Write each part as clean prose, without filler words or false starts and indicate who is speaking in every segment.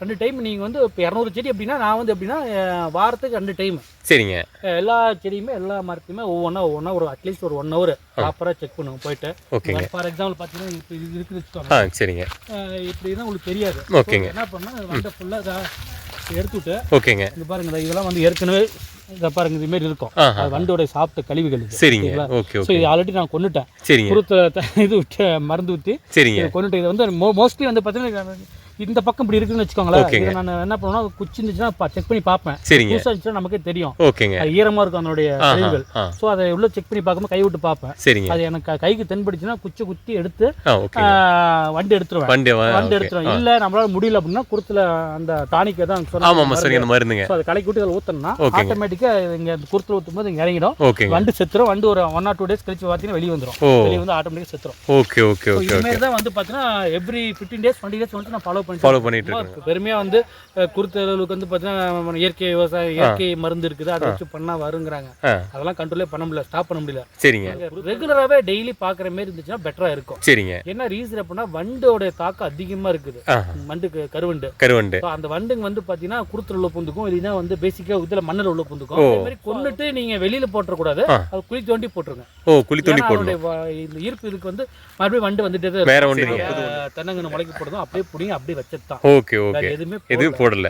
Speaker 1: 2 time நீங்கள் வந்து இப்போ 200 செடி அப்படின்னா நான் வந்து எப்படின்னா வாரத்துக்கு 2 டைம்.
Speaker 2: சரிங்க.
Speaker 1: எல்லா செடியுமே எல்லா மரத்தையுமே ஒவ்வொன்றா ஒரு அட்லீஸ்ட் ஒரு 1 ஹவர் ப்ராப்பராக செக் பண்ணுவோம் போயிட்டு.
Speaker 2: ஓகேங்க.
Speaker 1: ஃபார் எக்ஸாம்பிள் பார்த்தீங்கன்னா இப்போ இது இருக்குன்னு வச்சுக்கோங்க.
Speaker 2: சரிங்க.
Speaker 1: இப்படி தான் உங்களுக்கு தெரியாது.
Speaker 2: ஓகேங்க.
Speaker 1: என்ன பண்ணால் வந்து ஃபுல்லாக எடுத்துவிட்டு
Speaker 2: ஓகேங்க.
Speaker 1: இது பாருங்க, இதெல்லாம் வந்து ஏற்கனவே இதை பாருங்க இதுமாரி இருக்கும். அது வண்டோட சாப்பிட்ட கழிவுகள்.
Speaker 2: சரிங்க. ஓகே.
Speaker 1: ஸோ இது ஆல்ரெடி நான் கொண்டுட்டேன்.
Speaker 2: சரிங்க.
Speaker 1: குருத்தை இது விட்டு மருந்து விட்டு
Speaker 2: சரிங்க.
Speaker 1: கொண்டுட்டு இதை வந்து மோஸ்ட்லி வந்து பார்த்தீங்கன்னா இந்த பக்கம் இப்படி இருக்குன்னு வச்சுக்கோங்களேன். இதை நான் என்ன பண்ணுவேன்னா குச்சி இருந்துச்சுன்னா செக் பண்ணி பார்ப்பேன்.
Speaker 2: சரிங்க.
Speaker 1: புதுசாக இருந்துச்சுன்னா நமக்கே தெரியும்.
Speaker 2: ஓகேங்க.
Speaker 1: ஈரமாக இருக்கும் அதனுடைய கழிவுகள். ஸோ அதை உள்ள செக் பண்ணி பார்க்கும்போது கை விட்டு பார்ப்பேன்.
Speaker 2: சரிங்க.
Speaker 1: அது எனக்கு கைக்கு தென்படுச்சுன்னா குத்தி எடுத்து வண்டு எடுத்துருவேன். வண்டு எடுத்துருவேன். இல்லை நம்மளால முடியல அப்படின்னா குருத்துல அந்த டானிக்கை தான்
Speaker 2: மருந்துங்க.
Speaker 1: அதை கலக்கி விட்டு அதில் ஊற்றணும்னா ஆட்டோமேட்டிக்காக இங்கே குருத்துல ஊற்றும் போது இங்கே இறங்கிடும். வண்டு செத்துரும். வண்டு ஒரு 1 or 2 days கழிச்சு பார்த்தீங்கன்னா வெளியே வந்துடும். வெளியே வந்து ஆட்டோமேட்டிக்காக செத்துரும்.
Speaker 2: Okay okay okay.
Speaker 1: இதுமாரி தான் வந்து பார்த்தீங்கன்னா எவ்ரி 15 days 20 days வந்து நான் ஃபாலோ பண்ணிட்டு இருக்கேன். பெருமையாக வந்து குருத்தளவுக்கு வந்து பார்த்தீங்கன்னா இயற்கை விவசாயம், இயற்கை மருந்து இருக்குது, அதை வச்சு பண்ணா வருங்கிறாங்க. அதெல்லாம் கண்ட்ரோலே பண்ண முடியல, ஸ்டாப் பண்ண முடியல.
Speaker 2: சரிங்க.
Speaker 1: ரெகுலராகவே டெய்லி பார்க்குற மாதிரி இருந்துச்சுன்னா பெட்டராக இருக்கும்.
Speaker 2: சரிங்க.
Speaker 1: என்ன ரீசன் அப்படின்னா வண்டோட தாக்கம் அதிகமாக இருக்குது. வண்டுக்கு கருவண்டு. அந்த வண்டுங்க வந்து பார்த்தீங்கன்னா குருத்துல உள்ள பூந்துக்கும், இல்லைன்னா வந்து பேசிக்காக இதில் மண்ணில் உள்ள பூந்துக்கும். அதே மாதிரி கொண்டுட்டு நீங்கள் வெளியில் போட்டுறக்கூடாது, அது குழி தோண்டி போட்டுருங்க. இந்த ஈர்ப்பு இதுக்கு வந்து மறுபடியும் வண்டு வந்துட்டே தான் வேற ஒன்று தென்னங்கன்னு முளைக்க போடுறதும் அப்படியே பிடிங்க அப்படியே வச்சதுதான். Okay okay. எதுவுமே போடல.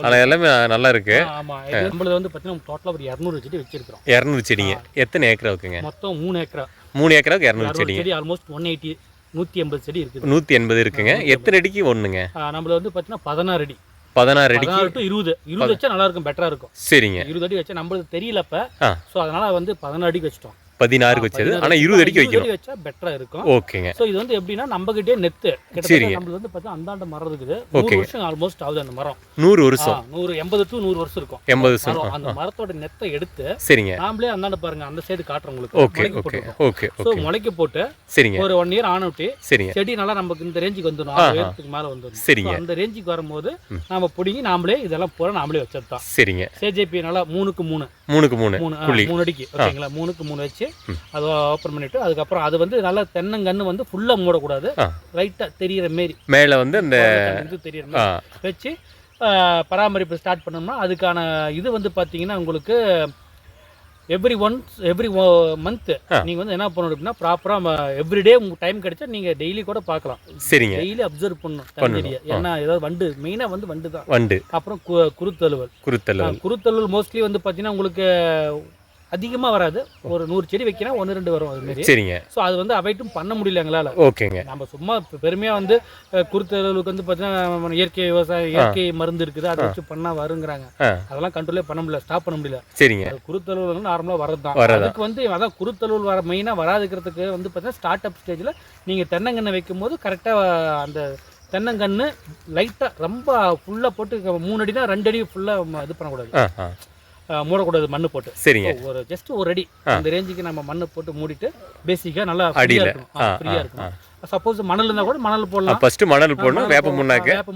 Speaker 1: ஆனா எல்லாமே நல்லா இருக்கு. ஆமா. நம்மளது வந்து பார்த்தீங்கன்னா டோட்டலாக ஒரு 200 செடி வச்சிருக்கிறோம்.
Speaker 2: 200 செடிங்க. எத்தனை ஏக்கரா இருக்குங்க?
Speaker 1: மொத்தம் 3 ஏக்கரா.
Speaker 2: 3 ஏக்கராவுக்கு 200 செடி.
Speaker 1: ஆல்மோஸ்ட் 180 செடி இருக்குது.
Speaker 2: 180 இருக்குங்க. எத்தனை அடிக்கு ஒண்ணுங்க?
Speaker 1: நம்மள வந்து பார்த்தீங்கன்னா 16 அடி.
Speaker 2: 16 அடிக்கு
Speaker 1: 20 வச்சா நல்லா இருக்கும், பெட்டரா இருக்கும்.
Speaker 2: சரிங்க.
Speaker 1: 20 அடி வச்சா நம்மளுக்கு தெரியலப்ப. சோ அதனால வந்து 16 அடிக்கு வச்சிட்டோம்.
Speaker 2: 16 வச்சது. ஆனா 20 அடிக்கு வைக்கணும்.
Speaker 1: 20 வச்சா பெட்டரா இருக்கும்.
Speaker 2: ஓகேங்க.
Speaker 1: சோ இது வந்து எப்படின்னா நம்ம கிட்டே நெத்து கிட்டத்தட்ட நம்மளுக்கு வந்து பார்த்தா அந்தாண்ட மரம் இருக்குது. 100 வருஷம் ஆல்மோஸ்ட் ஆகுது அந்த மரம். 100 வருஷம். 80 to 100 வருஷம் இருக்கும். 80 வருஷம். அந்த மரத்தோட நெத்தை எடுத்து சரிங்க. நாமளே அந்தாண்ட பாருங்க, அந்த சைடு காட்டுறோம் உங்களுக்கு.
Speaker 2: Okay okay okay.
Speaker 1: சோ முளைக்க போட்டு சரிங்க. ஒரு 1 year ஆனவுட்டி சரிங்க. செடி நல்லா நமக்கு இந்த ரேஞ்சுக்கு வந்துடும். 6 ஏத்துக்கு மேல வந்துடும். சரிங்க. அந்த ரேஞ்சுக்கு வரும்போது நாம புடிங்கி நாமளே இதெல்லாம் பூரா நாமளே வச்சதுதான். சரிங்க. சேஜேபி நல்லா 3க்கு 3 3 அடிக்கு ஓகேங்களா. 3க்கு 3 வச்சு அது ஓப்பன் பண்ணிட்டு அதுக்கப்புறம் அது வந்து நல்லா தென்னங்கன்னு வந்து ஃபுல்லா மூடக்கூடாது. லைட்டா தெரியிற மாரி மேல வந்து அந்த இது தெரியிற மாதிரி வச்சு பராமரிப்பு ஸ்டார்ட் பண்ணோம்னா அதுக்கான இது வந்து பார்த்தீங்கன்னா உங்களுக்கு எவ்ரி மந்த் நீங்க வந்து என்ன பண்ணணும் அப்படின்னா ப்ராப்பரா எவ்ரிடே உங்களுக்கு டைம் கிடைச்சா நீங்க டெய்லி கூட பார்க்கலாம். சரிங்க. டெய்லி அப்சர்வ் பண்ணணும். ஏன்னா ஏதாவது வண்டு மெயினா வந்து வண்டு தான். வண்டு அப்புறம் குருத்தழுவல் மோஸ்ட்லி வந்து பார்த்தீங்கன்னா உங்களுக்கு அதிகமா வராது. ஒரு 100 செடி வைக்கிறேன் 1-2 வரும் அது மாதிரி. சரிங்க. ஸோ அது வந்து அவாய்டும் பண்ண முடியல எங்களால். ஓகேங்க. நம்ம சும்மா பெருமையாக வந்து குருத்தளவுக்கு வந்து பார்த்தீங்கன்னா இயற்கை விவசாயம், இயற்கை மருந்து இருக்குது, அதை வச்சு பண்ணா வருங்கிறாங்க. அதெல்லாம் கண்ட்ரோலே பண்ண முடியல, ஸ்டாப் பண்ண முடியல. சரிங்க. குருத்தளவு வந்து நார்மலாக வரது தான். அதுக்கு வந்து அதான் குருத்தளவு வர மெயினாக வராதுக்கிறதுக்கு வந்து பார்த்தீங்கன்னா ஸ்டார்ட் அப் ஸ்டேஜில் நீங்கள் தென்னங்கன்று வைக்கும் போது கரெக்டாக அந்த தென்னங்கன்று லைட்டாக ரொம்ப ஃபுல்லாக போட்டு 3 அடினா 2 அடி ஃபுல்லாக இது பண்ணக்கூடாது, மூடக்கூடாது மண்ணு போட்டு. சரிங்க. ஒரு ஜஸ்ட் 1 அடி அந்த ரேஞ்சுக்கு நம்ம மண்ணு போட்டு மூடிட்டு பேசிக்கா நல்லா ஃப்ரீயா இருக்கும். சப்போஸ் மணல் இருந்தா கூட மணல் போடலாம். ஃபர்ஸ்ட் மணல் போடணும், வேப்ப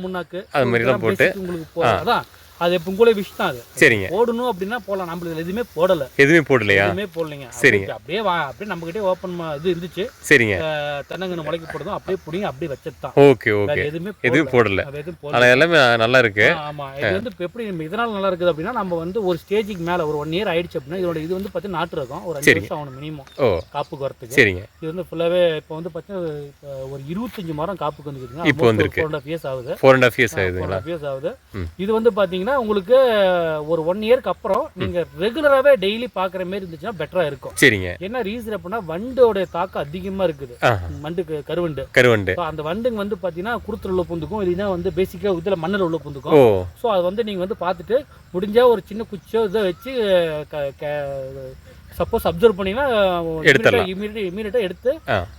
Speaker 1: முன்னாக்கு அது மாதிரி எல்லாம் போட்டு உங்களுக்கு அதான் அது எப்போ உங்களே விஷ் தான் அது. சரிங்க. போடணும் அப்படின்னா போடலாம். நம்மளுக்கு எதுவுமே போடலையா? எதுவுமே போடலைங்க. சரிங்க. அப்படியே நம்ம கிட்டே ஓப்பன் இது இருந்துச்சு. சரிங்க. தென்னங்கன்னு முளைக்க போடுறதும் அப்படியே புடிங்க அப்படியே வச்சதுதான். Okay okay. எதுவுமே போடல. ஆனா எல்லாமே நல்லா இருக்கு. ஆமா. இது வந்து எப்படி இதனால நல்லா இருக்குது அப்படின்னா நம்ம வந்து ஒரு ஸ்டேஜுக்கு மேல ஒரு 1 year ஆயிடுச்சு அப்படின்னா இதோட இது வந்து பார்த்தீங்கன்னா நாட்டு ரகம் ஒரு 5 வருஷம் ஆகணும் மினிமம் காப்புக்கு வரதுக்கு. சரிங்க. இது வந்து ஃபுல்லாவே இப்போ வந்து பார்த்தீங்கன்னா ஒரு 25 மரம் காப்புக்கு வந்துருக்குங்க. இப்போ வந்து 4.5 years ஆகுது. 4.5 years ஆகுது. இது வந்து பார்த்தீங்கன்னா உங்களுக்கு ஒரு 1 yearக்கு அப்புறம் நீங்க ரெகுலராகவே டெய்லி பார்க்குற மாதிரி இருந்துச்சுன்னா பெட்டரா இருக்கும். சரிங்க. என்ன ரீசன் அப்படின்னா வண்டோட தாக்கம் அதிகமா இருக்குது. வண்டுக்கு கருவண்டு. அந்த வண்டுங்க வந்து பார்த்தீங்கன்னா குருத்துல உள்ள பூந்துக்கும், இல்லைன்னா வந்து பேசிக்காக இதில் மண்ணில் உள்ள பூந்துக்கும். ஸோ அது வந்து நீங்கள் வந்து பார்த்துட்டு முடிஞ்சா ஒரு சின்ன குச்சியோ இதை வச்சு சப்போஸ் அப்சர்வ் பண்ணீங்கன்னா இமீடியட்டா எடுத்து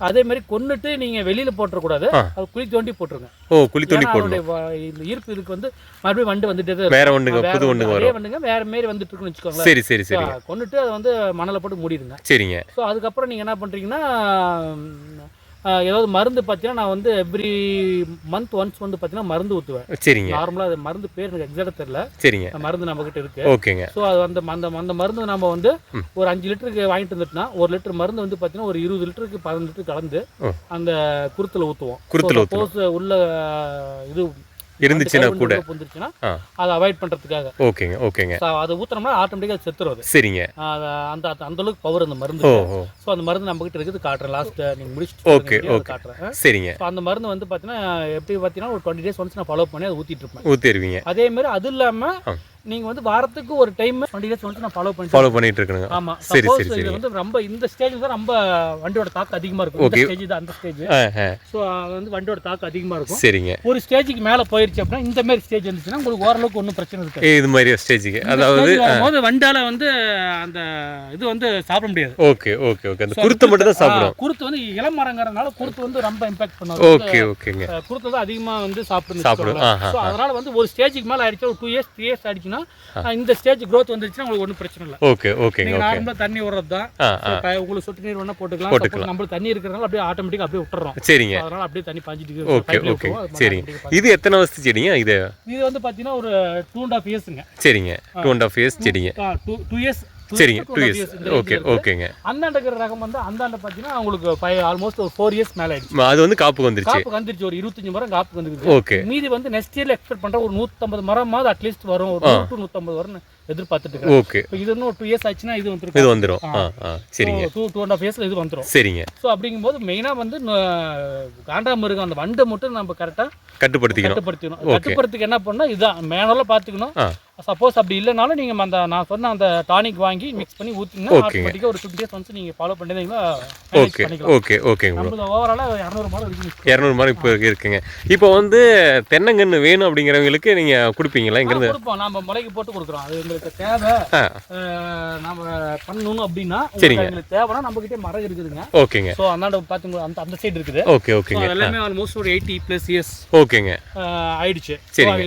Speaker 1: அதே மாதிரி கொன்னுட்டு நீங்க வெளியில போட்டுறக்கூடாது, அது குழி தோண்டி போட்டுருங்க. இந்த ஈர்ப்பு இதுக்கு வந்து மறுபடியும் வண்டு வந்துட்டு வேற வண்டுங்க வேற மாரி வந்துட்டு இருக்குன்னு வச்சுக்கோங்களேன். கொன்னுட்டு அதை வந்து மணலை போட்டு மூடிடுங்க. சரிங்க. ஸோ அதுக்கப்புறம் நீங்க என்ன பண்றீங்கன்னா ஏதாவது மருந்து பார்த்தீங்கன்னா நான் வந்து எவ்ரி மந்த் ஒன்ஸ் வந்து பார்த்தீங்கன்னா மருந்து ஊற்றுவேன். சரிங்க. நார்மலாக அது மருந்து பேர் எனக்கு எக்ஸாக்டாக தெரியல. சரிங்க. மருந்து நம்ம கிட்ட இருக்கு. ஓகேங்க. ஸோ அது அந்த மருந்து நம்ம வந்து ஒரு 5 லிட்டருக்கு வாங்கிட்டு வந்துட்டுனா 1 லிட்டர் மருந்து வந்து பார்த்தீங்கன்னா ஒரு 20 லிட்டருக்கு 15 லிட்டர் கலந்து அந்த குருத்தில் ஊற்றுவோம். சப்போஸ் உள்ள இது
Speaker 2: இருந்துச்சுன்னா கூட
Speaker 1: வந்துருச்சுன்னா அதை அவாய்ட் பண்றதுக்காக.
Speaker 2: ஓகேங்க ஓகேங்க.
Speaker 1: அதை ஊத்துனோம்னா ஆட்டோமேட்டிக்கா செத்துரும்.
Speaker 2: சரிங்க.
Speaker 1: அந்த அந்த அளவுக்கு பவர் அந்த மருந்து. ஸோ அந்த மருந்து நம்ம கிட்ட இருக்குது, காட்டுறேன். லாஸ்ட் நீங்க முடிச்சுட்டு
Speaker 2: ஓகே காட்டுறேன். சரிங்க.
Speaker 1: அந்த மருந்து வந்து பாத்தீங்கன்னா எப்படி பாத்தீங்கன்னா ஒரு 20 days ஒன்ஸ் நான் ஃபாலோ பண்ணி அதை ஊத்திட்டு இருப்பேன்.
Speaker 2: ஊத்திடுவீங்க.
Speaker 1: அதே மாதிரி அது இல்லாம நீங்க வந்து வாரத்துக்கு ஒரு டைம் 20 days ஒன்ஸ் நான் ஃபாலோ பண்ணிட்டு இருக்கேன். ஆமா.
Speaker 2: சரி சரி சரி.
Speaker 1: இது வந்து ரொம்ப இந்த ஸ்டேஜ்ல தான் ரொம்ப வண்டியோட தாக்கம் அதிகமா இருக்கும். இந்த ஸ்டேஜ் தான் அந்த ஸ்டேஜ். சோ வந்து வண்டியோட தாக்கம் அதிகமா இருக்கும்.
Speaker 2: சரிங்க.
Speaker 1: ஒரு ஸ்டேஜ்க்கு மேல போயிருச்சு அப்படினா இந்த மாதிரி ஸ்டேஜ் வந்துச்சுன்னா உங்களுக்கு ஓரளவுக்கு ஒன்றும் பிரச்சனை இருக்காது.
Speaker 2: இது மாதிரி ஸ்டேஜ்க்கு அதாவது
Speaker 1: வண்டால வந்து அந்த இது வந்து சாப்பிட முடியாது.
Speaker 2: Okay okay okay. அந்த குருத்து மட்டும் தான் சாப்பிடும்.
Speaker 1: குருத்து வந்து இளம் மரங்கறனால குருத்து வந்து ரொம்ப இம்பாக்ட் பண்ணுது.
Speaker 2: ஓகே ஓகேங்க.
Speaker 1: குருத்து தான் அதிகமா வந்து சாப்பிடும். சோ அதனால வந்து ஒரு ஸ்டேஜ்க்கு மேல ஆயிடுச்சு, ஒரு 2 years 3 years ஆயிடுச்சுன்னா இந்த ஸ்டேஜ் growth வந்துருச்சுன்னா உங்களுக்கு ஒன்றும் பிரச்சனை இல்லை.
Speaker 2: ஓகே ஓகேங்க.
Speaker 1: நீங்க நார்மலா தண்ணி விடுறது தான். உங்களுக்கு சொட்டு நீர் வேணா போட்டுக்கலாம். நம்ம தண்ணி இருக்கிறதுனால அப்படியே ஆட்டோமேட்டிக்கா அப்படியே விட்டுறோம்.
Speaker 2: சரிங்க.
Speaker 1: அதனால அப்படியே தண்ணி பாஞ்சிட்டு
Speaker 2: ஓகே ஓகே. சரிங்க. இது எத்தனை வருஷம் செடிங்க இது?
Speaker 1: இது வந்து பாத்தீங்கன்னா ஒரு 2.5 yearsங்க.
Speaker 2: சரிங்க. 2.5 years செடிங்க.
Speaker 1: 2 years.
Speaker 2: சரிங்க. 2 years. ஓகே ஓகேங்க.
Speaker 1: அந்தாண்ட இருக்கிற ரகம் வந்து அந்தாண்ட பாத்தீங்கன்னா உங்களுக்கு ஆல்மோஸ்ட் ஒரு 4 years மேல ஆயிடுச்சு.
Speaker 2: அது வந்து காப்புக்கு வந்துருச்சு.
Speaker 1: காப்புக்கு வந்துருச்சு. ஒரு 25 மரம் காப்புக்கு வந்துருச்சு.
Speaker 2: ஓகே.
Speaker 1: மீதி வந்து நெக்ஸ்ட் இயர்ல எக்ஸ்பெக்ட் பண்ற ஒரு 150 மரமாவது அட்லீஸ்ட் வரும். ஒரு 100 to 150 வரும் எதிர்பார்த்துட்டு இருக்கேன்.
Speaker 2: ஓகே.
Speaker 1: இப்போ இது இன்னும் 2 years ஆச்சுன்னா இது வந்துரும்.
Speaker 2: இது வந்துரும். சரிங்க.
Speaker 1: 2.5 yearsல இது வந்துரும்.
Speaker 2: சரிங்க.
Speaker 1: சோ அப்படிங்கும்போது மெயினா வந்து காண்டாமிருகம் அந்த வண்டை மட்டும் நம்ம கரெக்டா கட்டுப்படுத்திக்கணும். கட்டுப்படுத்துக்கு என்ன பண்ணா இதுதான் மேனுவலா பாத்துக்கணும். சப்போஸ் அப்படி இல்லைனாலும் நீங்க அந்த நான் சொன்ன அந்த டானிக் வாங்கி மிக்ஸ் பண்ணி ஊத்தினா ஆட்டோமேட்டிக்கா ஒரு 50 days ஒன்ஸ் நீங்க ஃபாலோ பண்ணிட்டீங்கன்னா
Speaker 2: ஓகே ஓகே ஓகேங்க.
Speaker 1: நம்ம ஓவராலா 200 மரம் இருக்கு.
Speaker 2: 200 மரம் இப்போ இருக்குங்க. இப்போ வந்து தென்னங்கன்று வேணும் அப்படிங்கிறவங்களுக்கு நீங்க கொடுப்பீங்களா? இங்க இருந்து
Speaker 1: கொடுப்போம். நாம முளைக்கு போட்டு கொடுக்குறோம். அது உங்களுக்கு தேவை நாம பண்ணணும் அப்படின்னா உங்களுக்கு தேவைனா நம்ம கிட்ட மரம் இருக்குதுங்க.
Speaker 2: ஓகேங்க.
Speaker 1: சோ அந்தாண்ட பாத்தீங்க அந்த சைடு இருக்குது.
Speaker 2: ஓகே ஓகேங்க.
Speaker 1: எல்லாமே ஆல்மோஸ்ட் ஒரு 80+ years
Speaker 2: ஓகேங்க
Speaker 1: ஆயிடுச்சு.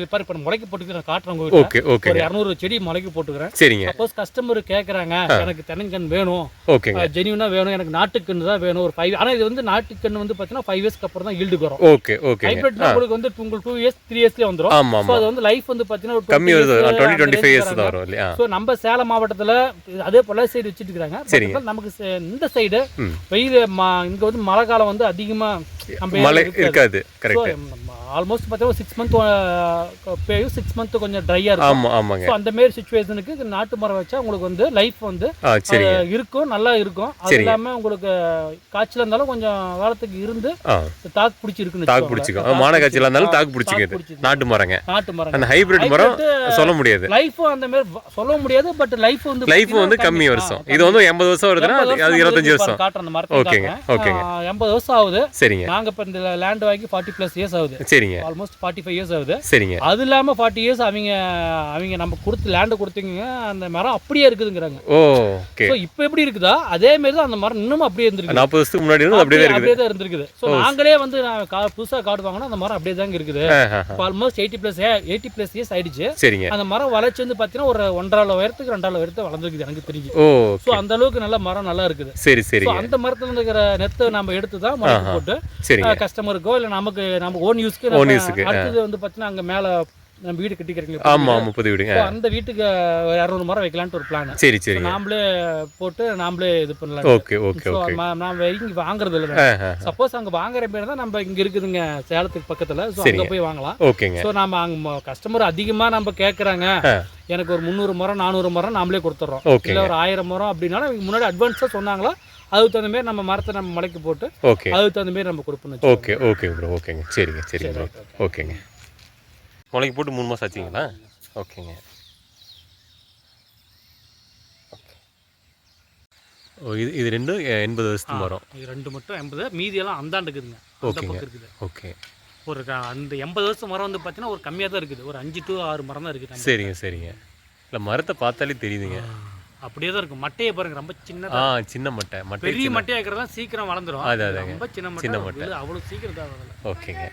Speaker 1: இது பாரு இப்ப முளைக்கு போட்டு நான் காட்டுறேன் உங்களுக்கு.
Speaker 2: Okay okay.
Speaker 1: ஒரு 200 செடி முளைக்கு போட்டுக்கிறேன்.
Speaker 2: சரிங்க.
Speaker 1: சப்போஸ் கஸ்டமர் கேக்குறாங்க எனக்கு தென்னங்கன்று வேணும்,
Speaker 2: ஓகேங்க,
Speaker 1: ஜெனியூனா வேணும், எனக்கு நாட்டுக்கன்று தான் வேணும் ஒரு 5. ஆனா இது வந்து நாட்டுக்கன்று வந்து பாத்தீங்கன்னா 5 yearsக்கு அப்புறம் தான் ஈல்டு வரும்.
Speaker 2: Okay okay.
Speaker 1: ஹைபிரிட் உங்களுக்கு வந்து உங்களுக்கு 2 years 3 yearsல வந்துரும்.
Speaker 2: ஆமா ஆமா.
Speaker 1: அது வந்து லைஃப் வந்து பாத்தீங்கன்னா
Speaker 2: கம்மி வருது. 20-25 years தான் வரும் இல்லையா?
Speaker 1: சோ நம்ம சேலம் மாவட்டத்துல அதே போல சைடு வச்சிட்டு இருக்காங்க. நமக்கு இந்த சைடு வெயில் இங்க வந்து மழை காலம் வந்து அதிகமா
Speaker 2: மழை இருக்காது. கரெக்ட்.
Speaker 1: ஆல்மோஸ்ட் பார்த்தா 6 month பேயும் 6 month கொஞ்சம் ட்ரையா இருக்கும்.
Speaker 2: ஆமா ஆமாங்க.
Speaker 1: சோ அந்த மாதிரி சிச்சுவேஷனுக்கு நாட்டு மரம் வச்சா உங்களுக்கு வந்து லைஃப் வந்து இருக்கும், நல்லா இருக்கும். அது இல்லாம உங்களுக்கு காய்ச்சல் இருந்தாலும் கொஞ்சம் காலத்துக்கு இருந்து தாக்கு பிடிச்சி இருக்குன்னு
Speaker 2: தாக்கு பிடிச்சிக்கும். மான காய்ச்சல் இருந்தாலும் தாக்கு பிடிச்சிக்குது. நாட்டு மரங்க. அந்த ஹைபிரிட் மரம் சொல்ல முடியாது.
Speaker 1: லைஃப் அந்த மாதிரி சொல்ல முடியாது. பட் லைஃப் வந்து
Speaker 2: கம்மி வருஷம். இது வந்து 80 வருஷம் வருதுன்னா அது 25 வருஷம்.
Speaker 1: காட்டுற அந்த மரத்தை
Speaker 2: ஓகேங்க ஓகேங்க.
Speaker 1: 80 வருஷம் ஆகுது.
Speaker 2: சரிங்க.
Speaker 1: நாங்க இப்ப இந்த லேண்ட் வாங்கி 40+ years ஆகுது.
Speaker 2: சரிங்க.
Speaker 1: ஆல்மோஸ்ட் 45 years ஆகுது.
Speaker 2: சரிங்க.
Speaker 1: அது இல்லாம 40 years அவங்க நம்ம கொடுத்து லேண்ட் கொடுத்தீங்க அந்த மரம் அப்படியே இருக்குதுங்கறாங்க.
Speaker 2: ஓகே.
Speaker 1: சோ இப்போ எப்படி இருக்குதா அதே மாதிரி தான் அந்த மரம் இன்னும் அப்படியே இருந்திருக்கு.
Speaker 2: 40 வருஷத்துக்கு முன்னாடி அப்படியே
Speaker 1: தான் இருந்திருக்கு. சோ நாங்களே வந்து புதுசா காடு வாங்கினா அந்த மரம் அப்படியே தாங்க இருக்குது. ஆல்மோஸ்ட் 80+ years ஆயிடுச்சு.
Speaker 2: சரிங்க.
Speaker 1: அந்த மரம் வளர்ச்சி வந்து பாத்தீங்கன்னா ஒரு 1.5 உயரத்துக்கு 2.5 உயரத்துக்கு வளர்ந்துருக்கு எனக்கு தெரிஞ்சு. சோ அந்த அளவுக்கு நல்ல மரம் நல்லா இருக்குது.
Speaker 2: சரி சரி.
Speaker 1: சோ அந்த மரத்துல இருக்கிற நெத்தை நம்ம எடுத்து தான் மரம் போட்டு கஸ்டமருக்கோ இல்ல நமக்கு நம்ம ஓன் யூஸ்க்கு அடுத்தது வந்து பாத்தீங்கன்னா அங்க மேல நம்ம வீடு கட்டிக்கிறீங்க.
Speaker 2: ஆமா 30 வீடுங்க.
Speaker 1: அந்த வீட்டுக்கு 200 மரம் வைக்கலாம்னு ஒரு பிளான்.
Speaker 2: சரி சரி.
Speaker 1: நாமளே போட்டு நாமளே இது பண்ணலாம்.
Speaker 2: Okay okay okay.
Speaker 1: நாம இங்க வாங்குறது இல்ல. சப்போஸ் அங்க வாங்குற பேர் தான் நம்ம இங்க இருக்குதுங்க சேலத்துக்கு பக்கத்துல. சோ அங்க போய் வாங்கலாம்.
Speaker 2: ஓகேங்க.
Speaker 1: சோ நாம அங்க கஸ்டமர் அதிகமா நம்ம கேக்குறாங்க எனக்கு ஒரு 300 மரம் 400 மரம் நாமளே கொடுத்துறோம். இல்ல ஒரு 1000 மரம் அப்படின்னா முன்னாடி அட்வான்ஸா சொன்னாங்களா அதுக்கு தகுந்த மாதிரி நம்ம மரத்தை நம்ம மலைக்கு போட்டு அதுக்கு தகுந்த மாதிரி நம்ம கொடுப்போம்.
Speaker 2: Okay okay bro. ஓகேங்க. சரிங்க சரிங்க. ஓகேங்க. முளைக்கு போட்டு 3 மாதம் ஆச்சுங்களா? ஓகேங்க. இது ரெண்டும் 80 வருஷத்துக்கு மரம்.
Speaker 1: இது ரெண்டு மட்டும் 80, மீதி எல்லாம் அந்தாண்டு இருக்குதுங்க.
Speaker 2: ஓகேங்க.
Speaker 1: ஓகே. ஒரு அந்த 80 வருஷம் மரம் வந்து பார்த்தீங்கன்னா ஒரு கம்மியாக தான் இருக்குது. ஒரு 5 to 6 மரம் தான் இருக்குது.
Speaker 2: சரிங்க சரிங்க. இல்லை மரத்தை பார்த்தாலே தெரியுதுங்க.
Speaker 1: அப்படியே தான் இருக்கும். மட்டையை பாருங்க ரொம்ப சின்ன
Speaker 2: சின்ன மட்டை.
Speaker 1: பெரிய மட்டையாக இருக்கிறதா சீக்கிரம் வளர்ந்துடும்.
Speaker 2: அது ரொம்ப
Speaker 1: சின்ன மட்டை அவ்வளோ சீக்கிரம் தான்.
Speaker 2: ஓகேங்க.